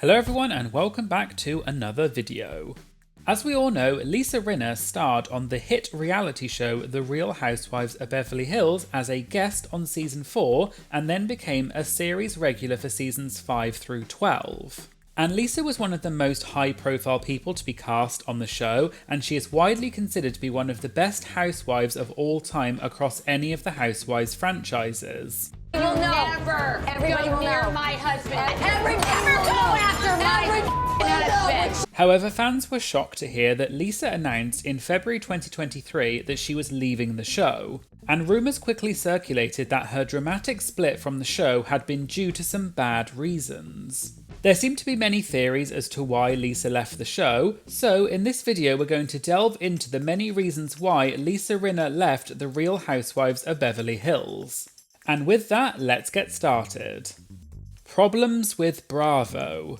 Hello everyone and welcome back to another video. As we all know, Lisa Rinna starred on the hit reality show The Real Housewives of Beverly Hills as a guest on season 4 and then became a series regular for seasons 5 through 12. And Lisa was one of the most high-profile people to be cast on the show, and she is widely considered to be one of the best housewives of all time across any of the Housewives franchises. You'll know. Never. Everybody will near my husband. Never go after my husband. However, fans were shocked to hear that Lisa announced in February 2023 that she was leaving the show. And rumours quickly circulated that her dramatic split from the show had been due to some bad reasons. There seem to be many theories as to why Lisa left the show, so in this video we're going to delve into the many reasons why Lisa Rinna left The Real Housewives of Beverly Hills. And with that, let's get started. Problems with Bravo.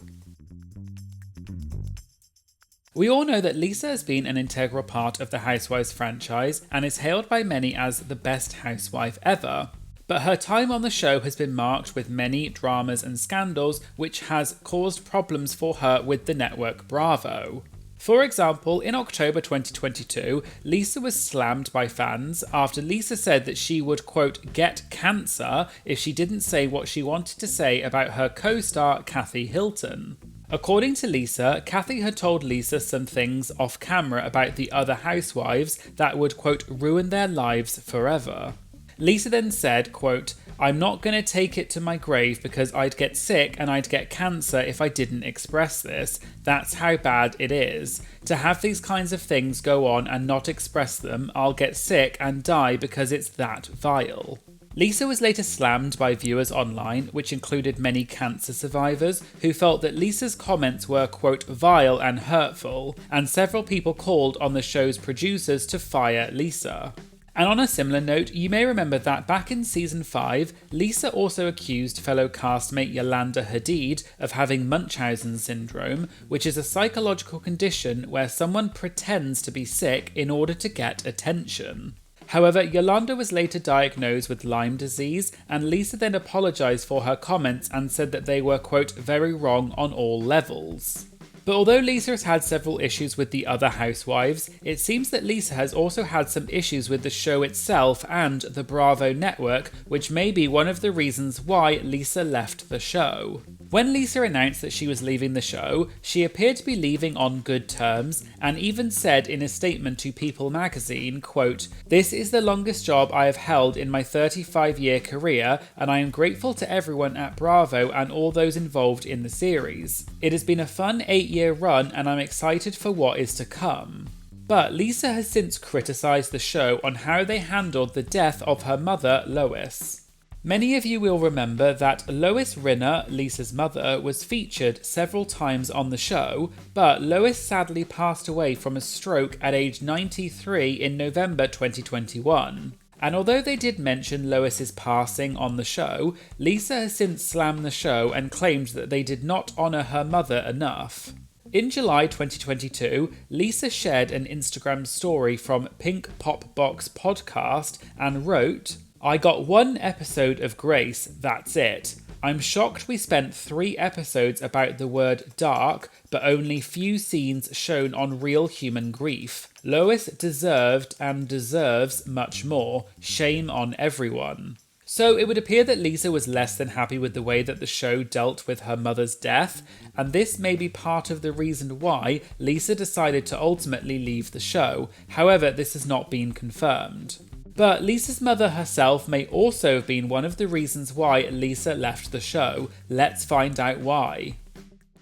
We all know that Lisa has been an integral part of the Housewives franchise and is hailed by many as the best housewife ever. But her time on the show has been marked with many dramas and scandals, which has caused problems for her with the network Bravo. For example, in October 2022, Lisa was slammed by fans after Lisa said that she would, quote, get cancer if she didn't say what she wanted to say about her co-star Kathy Hilton. According to Lisa, Kathy had told Lisa some things off camera about the other housewives that would, quote, ruin their lives forever. Lisa then said, quote, I'm not going to take it to my grave because I'd get sick and I'd get cancer if I didn't express this. That's how bad it is. To have these kinds of things go on and not express them, I'll get sick and die because it's that vile. Lisa was later slammed by viewers online, which included many cancer survivors, who felt that Lisa's comments were, quote, vile and hurtful, and several people called on the show's producers to fire Lisa. And on a similar note, you may remember that back in season 5, Lisa also accused fellow castmate Yolanda Hadid of having Munchausen syndrome, which is a psychological condition where someone pretends to be sick in order to get attention. However, Yolanda was later diagnosed with Lyme disease, and Lisa then apologised for her comments and said that they were, quote, very wrong on all levels. But although Lisa has had several issues with the other housewives, it seems that Lisa has also had some issues with the show itself and the Bravo network, which may be one of the reasons why Lisa left the show. When Lisa announced that she was leaving the show, she appeared to be leaving on good terms, and even said in a statement to People magazine, quote, this is the longest job I have held in my 35-year career, and I am grateful to everyone at Bravo and all those involved in the series. It has been a fun 8-year run and I'm excited for what is to come. But Lisa has since criticised the show on how they handled the death of her mother, Lois. Many of you will remember that Lois Rinna, Lisa's mother, was featured several times on the show, but Lois sadly passed away from a stroke at age 93 in November 2021. And although they did mention Lois's passing on the show, Lisa has since slammed the show and claimed that they did not honour her mother enough. In July 2022, Lisa shared an Instagram story from Pink Pop Box podcast and wrote, I got one episode of Grace, that's it. I'm shocked we spent 3 episodes about the word dark, but only few scenes shown on real human grief. Lois deserved and deserves much more. Shame on everyone. So it would appear that Lisa was less than happy with the way that the show dealt with her mother's death, and this may be part of the reason why Lisa decided to ultimately leave the show. However, this has not been confirmed. But Lisa's mother herself may also have been one of the reasons why Lisa left the show. Let's find out why.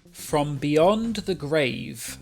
From Beyond the Grave.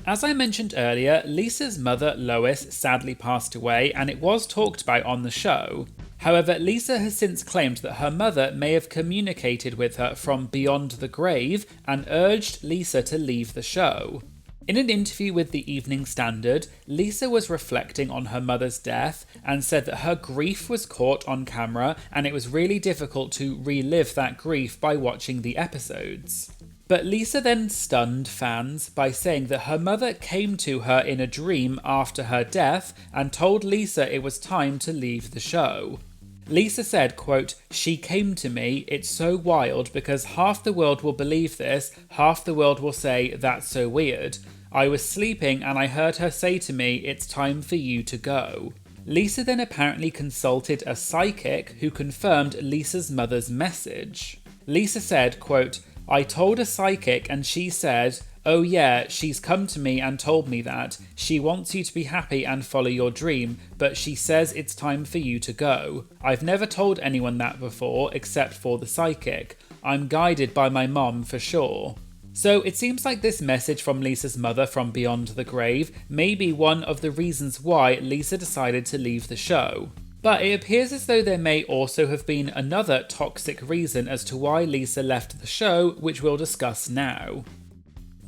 As I mentioned earlier, Lisa's mother Lois sadly passed away and it was talked about on the show. However, Lisa has since claimed that her mother may have communicated with her from beyond the grave and urged Lisa to leave the show. In an interview with the Evening Standard, Lisa was reflecting on her mother's death and said that her grief was caught on camera and it was really difficult to relive that grief by watching the episodes. But Lisa then stunned fans by saying that her mother came to her in a dream after her death and told Lisa it was time to leave the show. Lisa said, quote, "She came to me, it's so wild because half the world will believe this, half the world will say, that's so weird. I was sleeping and I heard her say to me, it's time for you to go." Lisa then apparently consulted a psychic who confirmed Lisa's mother's message. Lisa said, quote, "I told a psychic and she said, oh yeah, she's come to me and told me that. She wants you to be happy and follow your dream, but she says it's time for you to go. I've never told anyone that before except for the psychic. I'm guided by my mom for sure." So it seems like this message from Lisa's mother from beyond the grave may be one of the reasons why Lisa decided to leave the show. But it appears as though there may also have been another toxic reason as to why Lisa left the show, which we'll discuss now.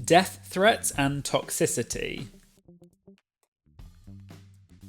Death threats and toxicity.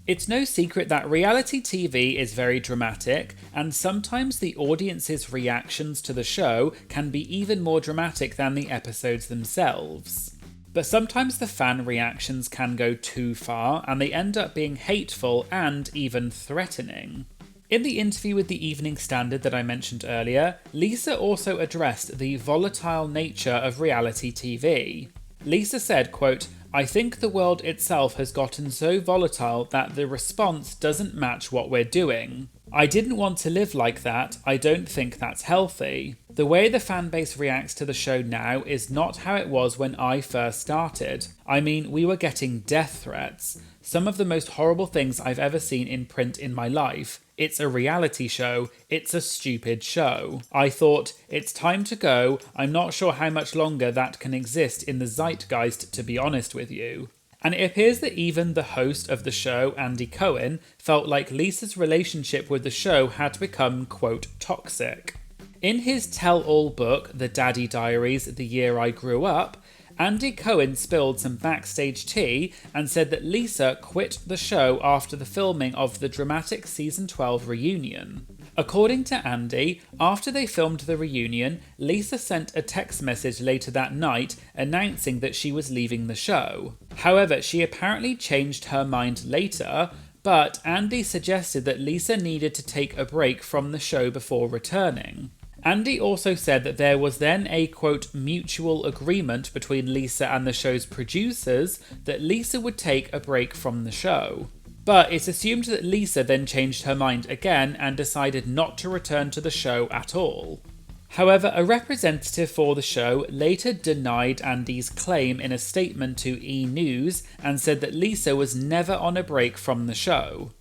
It's no secret that reality TV is very dramatic, and sometimes the audience's reactions to the show can be even more dramatic than the episodes themselves. But sometimes the fan reactions can go too far, and they end up being hateful and even threatening. In the interview with the Evening Standard that I mentioned earlier, Lisa also addressed the volatile nature of reality TV. Lisa said, quote, "I think the world itself has gotten so volatile that the response doesn't match what we're doing. I didn't want to live like that. I don't think that's healthy. The way the fan base reacts to the show now is not how it was when I first started. I mean, we were getting death threats. Some of the most horrible things I've ever seen in print in my life. It's a reality show. It's a stupid show. I thought, it's time to go. I'm not sure how much longer that can exist in the zeitgeist, to be honest with you." And it appears that even the host of the show, Andy Cohen, felt like Lisa's relationship with the show had become, quote, toxic. In his tell-all book, The Daddy Diaries, The Year I Grew Up, Andy Cohen spilled some backstage tea and said that Lisa quit the show after the filming of the dramatic season 12 reunion. According to Andy, after they filmed the reunion, Lisa sent a text message later that night announcing that she was leaving the show. However, she apparently changed her mind later, but Andy suggested that Lisa needed to take a break from the show before returning. Andy also said that there was then a, quote, mutual agreement between Lisa and the show's producers that Lisa would take a break from the show. But it's assumed that Lisa then changed her mind again and decided not to return to the show at all. However, a representative for the show later denied Andy's claim in a statement to E! News and said that Lisa was never on a break from the show.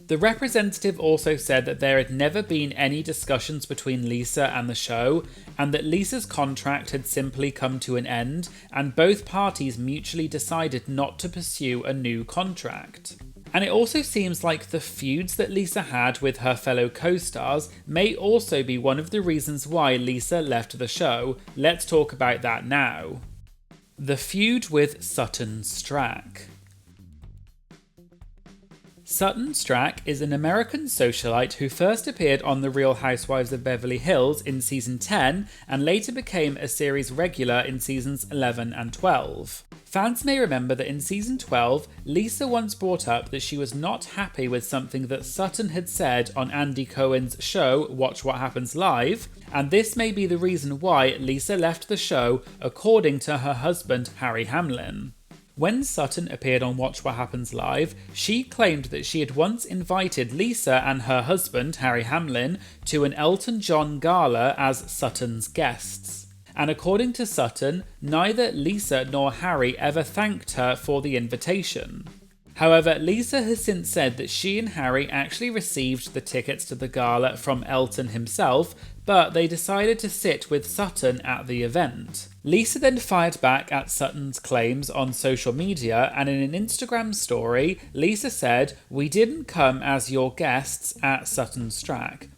The representative also said that there had never been any discussions between Lisa and the show, and that Lisa's contract had simply come to an end, and both parties mutually decided not to pursue a new contract. And it also seems like the feuds that Lisa had with her fellow co-stars may also be one of the reasons why Lisa left the show. Let's talk about that now. The feud with Sutton Stracke. Sutton Stracke is an American socialite who first appeared on The Real Housewives of Beverly Hills in season 10 and later became a series regular in seasons 11 and 12. Fans may remember that in season 12, Lisa once brought up that she was not happy with something that Sutton had said on Andy Cohen's show Watch What Happens Live, and this may be the reason why Lisa left the show, according to her husband Harry Hamlin. When Sutton appeared on Watch What Happens Live, she claimed that she had once invited Lisa and her husband, Harry Hamlin, to an Elton John gala as Sutton's guests. And according to Sutton, neither Lisa nor Harry ever thanked her for the invitation. However, Lisa has since said that she and Harry actually received the tickets to the gala from Elton himself, but they decided to sit with Sutton at the event. Lisa then fired back at Sutton's claims on social media, and in an Instagram story, Lisa said, "We didn't come as your guests at Sutton Stracke.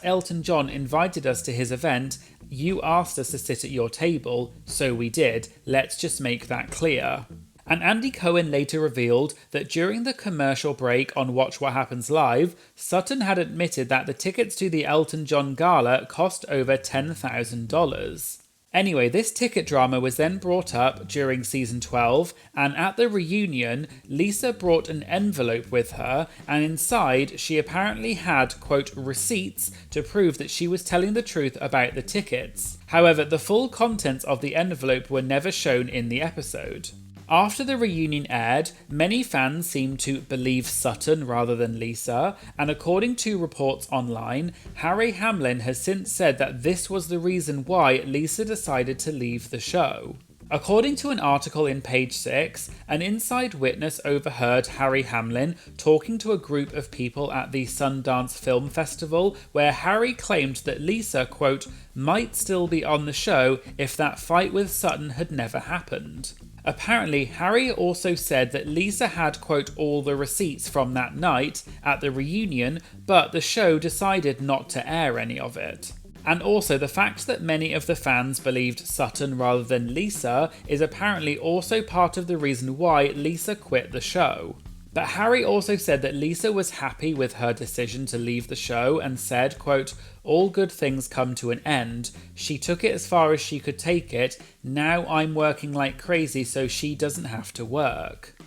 Elton John invited us to his event. You asked us to sit at your table, so we did. Let's just make that clear." And Andy Cohen later revealed that during the commercial break on Watch What Happens Live, Sutton had admitted that the tickets to the Elton John gala cost over $10,000. Anyway, this ticket drama was then brought up during season 12, and at the reunion, Lisa brought an envelope with her, and inside she apparently had, quote, receipts to prove that she was telling the truth about the tickets. However, the full contents of the envelope were never shown in the episode. After the reunion aired, many fans seemed to believe Sutton rather than Lisa, and according to reports online, Harry Hamlin has since said that this was the reason why Lisa decided to leave the show. According to an article in Page 6, an inside witness overheard Harry Hamlin talking to a group of people at the Sundance Film Festival, where Harry claimed that Lisa, quote, might still be on the show if that fight with Sutton had never happened. Apparently, Harry also said that Lisa had, quote, all the receipts from that night at the reunion, but the show decided not to air any of it. And also, the fact that many of the fans believed Sutton rather than Lisa is apparently also part of the reason why Lisa quit the show. But Harry also said that Lisa was happy with her decision to leave the show and said, quote, all good things come to an end. She took it as far as she could take it. Now I'm working like crazy so she doesn't have to work.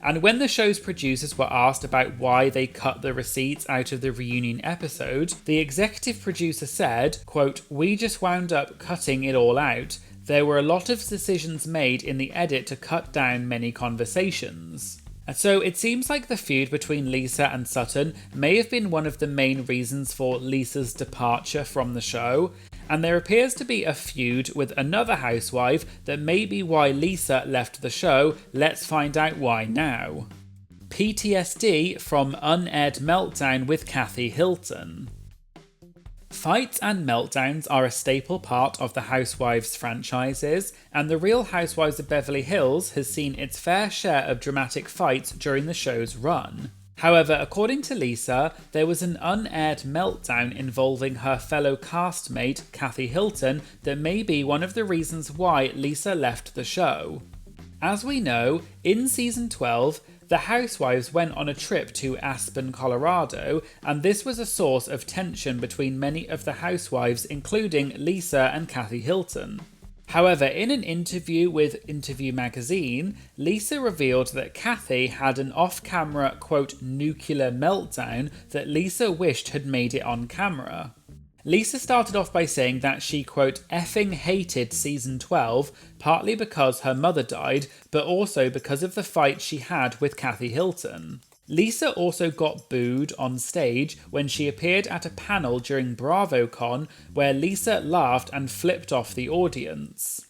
And when the show's producers were asked about why they cut the receipts out of the reunion episode, the executive producer said, quote, we just wound up cutting it all out. There were a lot of decisions made in the edit to cut down many conversations. And so it seems like the feud between Lisa and Sutton may have been one of the main reasons for Lisa's departure from the show, and there appears to be a feud with another housewife that may be why Lisa left the show. Let's find out why now. PTSD from unaired meltdown with Kathy Hilton. Fights and meltdowns are a staple part of the Housewives franchises, and The Real Housewives of Beverly Hills has seen its fair share of dramatic fights during the show's run. However, according to Lisa, there was an unaired meltdown involving her fellow castmate, Kathy Hilton, that may be one of the reasons why Lisa left the show. As we know, in season 12, the housewives went on a trip to Aspen, Colorado, and this was a source of tension between many of the housewives, including Lisa and Kathy Hilton. However, in an interview with Interview magazine, Lisa revealed that Kathy had an off-camera, quote, nuclear meltdown that Lisa wished had made it on camera. Lisa started off by saying that she, quote, effing hated season 12, partly because her mother died, but also because of the fight she had with Kathy Hilton. Lisa also got booed on stage when she appeared at a panel during BravoCon, where Lisa laughed and flipped off the audience.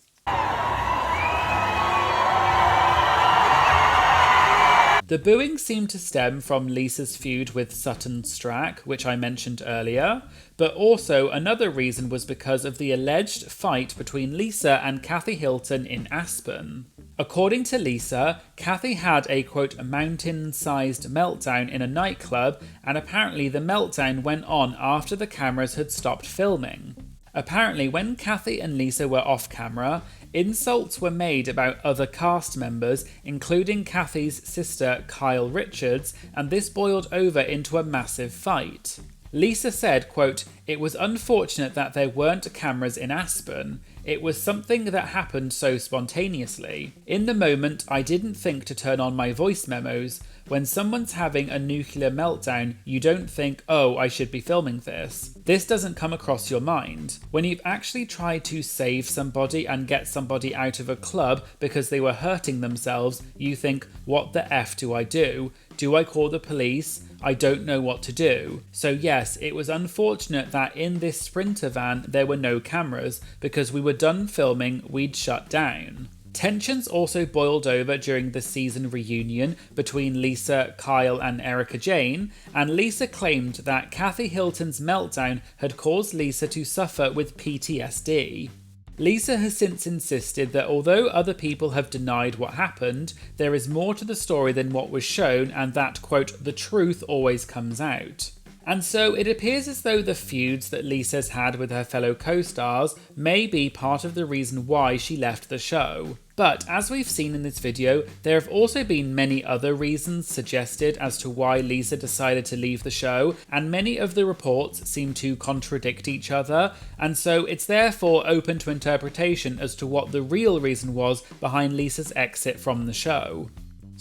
The booing seemed to stem from Lisa's feud with Sutton Stracke, which I mentioned earlier, but also another reason was because of the alleged fight between Lisa and Kathy Hilton in Aspen. According to Lisa, Kathy had a, quote, mountain-sized meltdown in a nightclub, and apparently the meltdown went on after the cameras had stopped filming. Apparently, when Kathy and Lisa were off camera, insults were made about other cast members, including Kathy's sister Kyle Richards, and this boiled over into a massive fight. Lisa said, quote, it was unfortunate that there weren't cameras in Aspen. It was something that happened so spontaneously. In the moment, I didn't think to turn on my voice memos. When someone's having a nuclear meltdown, you don't think, oh, I should be filming this. This doesn't come across your mind. When you've actually tried to save somebody and get somebody out of a club because they were hurting themselves, you think, what the F do I do? Do I call the police? I don't know what to do. So yes, it was unfortunate that in this Sprinter van there were no cameras, because we were done filming, we'd shut down. Tensions also boiled over during the season reunion between Lisa, Kyle and Erica Jane, and Lisa claimed that Kathy Hilton's meltdown had caused Lisa to suffer with PTSD. Lisa has since insisted that although other people have denied what happened, there is more to the story than what was shown, and that, quote, the truth always comes out. And so it appears as though the feuds that Lisa's had with her fellow co-stars may be part of the reason why she left the show. But as we've seen in this video, there have also been many other reasons suggested as to why Lisa decided to leave the show, and many of the reports seem to contradict each other, and so it's therefore open to interpretation as to what the real reason was behind Lisa's exit from the show.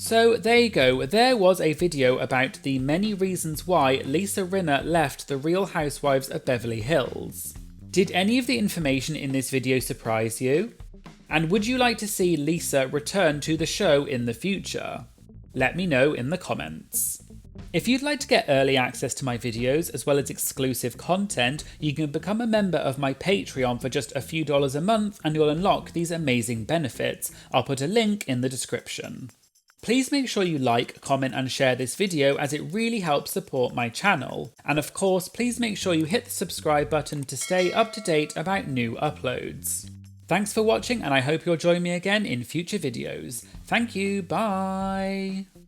So there you go, there was a video about the many reasons why Lisa Rinna left the Real Housewives of Beverly Hills. Did any of the information in this video surprise you? And would you like to see Lisa return to the show in the future? Let me know in the comments. If you'd like to get early access to my videos as well as exclusive content, you can become a member of my Patreon for just a few dollars a month and you'll unlock these amazing benefits. I'll put a link in the description. Please make sure you like, comment and share this video as it really helps support my channel. And of course, please make sure you hit the subscribe button to stay up to date about new uploads. Thanks for watching and I hope you'll join me again in future videos. Thank you, bye!